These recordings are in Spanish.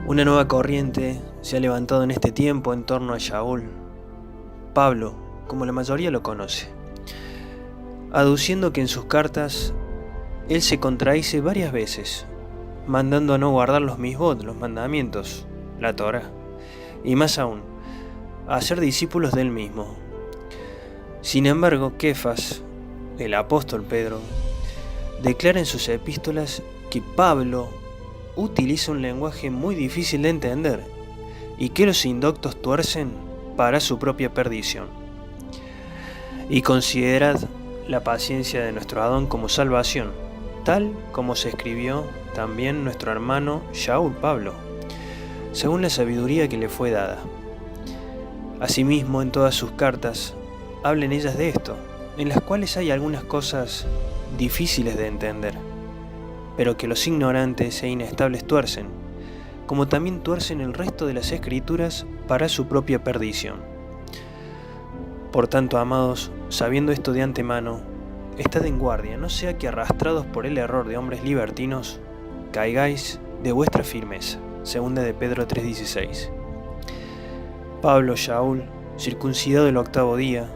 Una nueva corriente se ha levantado en este tiempo en torno a Shaul. Pablo, como la mayoría lo conoce, aduciendo que en sus cartas él se contradice varias veces, mandando a no guardar los misbot, los mandamientos, la Torá, y más aún, a ser discípulos de él mismo. Sin embargo, Kefas, el apóstol Pedro, declara en sus epístolas que Pablo utiliza un lenguaje muy difícil de entender y que los indoctos tuercen para su propia perdición. Y considerad la paciencia de nuestro Adón como salvación, tal como se escribió también nuestro hermano Shaul Pablo, según la sabiduría que le fue dada. Asimismo, en todas sus cartas, hablen ellas de esto, en las cuales hay algunas cosas difíciles de entender, pero que los ignorantes e inestables tuercen, como también tuercen el resto de las escrituras para su propia perdición. Por tanto, amados, sabiendo esto de antemano, estad en guardia, no sea que arrastrados por el error de hombres libertinos, caigáis de vuestra firmeza. Segunda de Pedro 3:16. Pablo, Shaul, circuncidado el 8º día,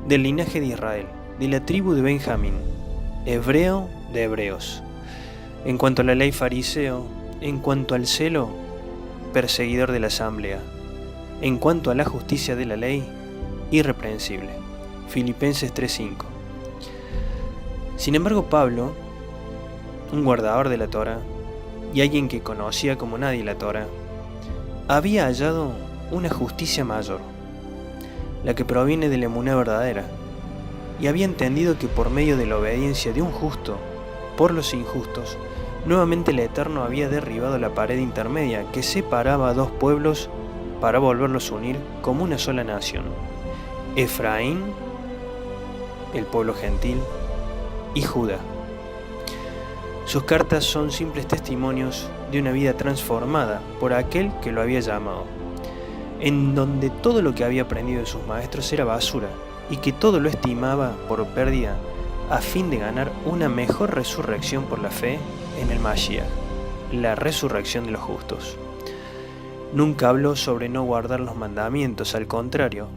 del linaje de Israel, de la tribu de Benjamín, hebreo de hebreos. En cuanto a la ley, fariseo; en cuanto al celo, perseguidor de la asamblea; en cuanto a la justicia de la ley, irreprensible. Filipenses 3:5. Sin embargo, Pablo, un guardador de la Torá y alguien que conocía como nadie la Torá, había hallado una justicia mayor, la que proviene de la emuná verdadera, y había entendido que por medio de la obediencia de un justo por los injustos, nuevamente el Eterno había derribado la pared intermedia que separaba a dos pueblos para volverlos a unir como una sola nación: Efraín, el pueblo gentil, y Judá. Sus cartas son simples testimonios de una vida transformada por aquel que lo había llamado, en donde todo lo que había aprendido de sus maestros era basura, y que todo lo estimaba por pérdida a fin de ganar una mejor resurrección por la fe en el Mashiach, la resurrección de los justos. Nunca habló sobre no guardar los mandamientos, al contrario,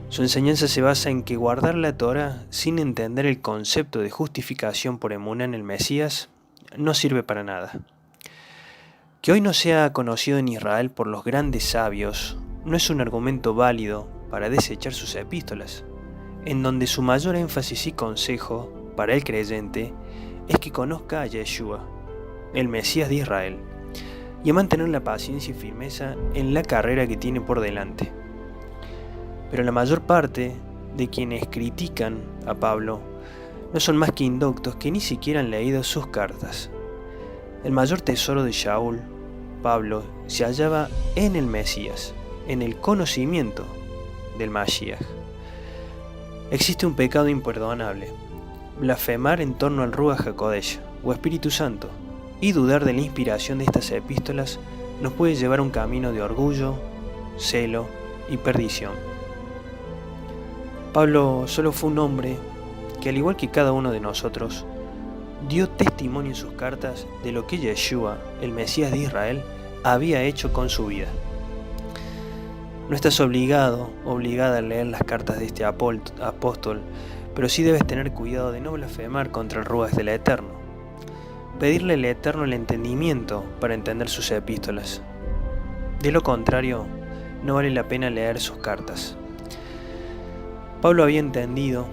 su enseñanza se basa en que guardar la Torá sin entender el concepto de justificación por emuná en el Mesías no sirve para nada. Que hoy no sea conocido en Israel por los grandes sabios no es un argumento válido para desechar sus epístolas, en donde su mayor énfasis y consejo para el creyente es que conozca a Yeshua, el Mesías de Israel, y a mantener la paciencia y firmeza en la carrera que tiene por delante. Pero la mayor parte de quienes critican a Pablo no son más que indoctos que ni siquiera han leído sus cartas. El mayor tesoro de Shaul, Pablo, se hallaba en el Mesías, en el conocimiento del Mashiach. Existe un pecado imperdonable: blasfemar en torno al Ruach HaKodesh, o Espíritu Santo, y dudar de la inspiración de estas epístolas nos puede llevar a un camino de orgullo, celo y perdición. Pablo solo fue un hombre que, al igual que cada uno de nosotros, dio testimonio en sus cartas de lo que Yeshua, el Mesías de Israel, había hecho con su vida. No estás obligada a leer las cartas de este apóstol, pero sí debes tener cuidado de no blasfemar contra el Ruach del Eterno. Pedirle al Eterno el entendimiento para entender sus epístolas. De lo contrario, no vale la pena leer sus cartas. Pablo había entendido,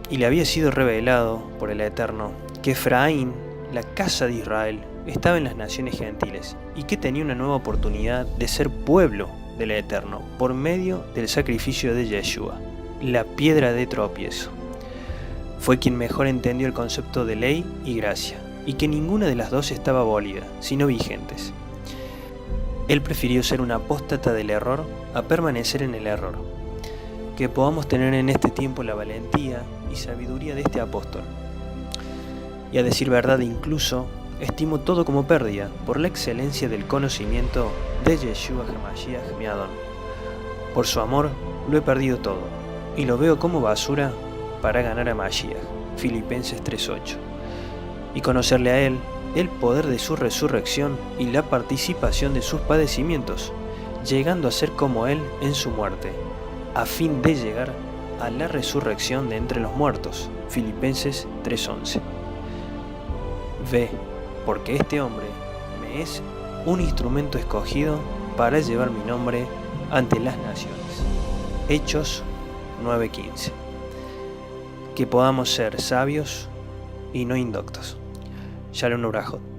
y le había sido revelado por el Eterno, que Efraín, la casa de Israel, estaba en las naciones gentiles, y que tenía una nueva oportunidad de ser pueblo del Eterno por medio del sacrificio de Yeshua, la piedra de tropiezo. Fue quien mejor entendió el concepto de ley y gracia, y que ninguna de las dos estaba abolida, sino vigentes. Él prefirió ser un apóstata del error a permanecer en el error. Que podamos tener en este tiempo la valentía y sabiduría de este apóstol. Y a decir verdad, incluso estimo todo como pérdida por la excelencia del conocimiento de Yeshua HaMashiach mi Adón. Por su amor lo he perdido todo, y lo veo como basura para ganar a Mashiach. Filipenses 3:8. Y conocerle a él el poder de su resurrección y la participación de sus padecimientos, llegando a ser como Él en su muerte, a fin de llegar a la resurrección de entre los muertos. Filipenses 3:11. Ve, porque este hombre me es un instrumento escogido para llevar mi nombre ante las naciones. Hechos 9:15. Que podamos ser sabios y no indoctos. Shalom Urajot.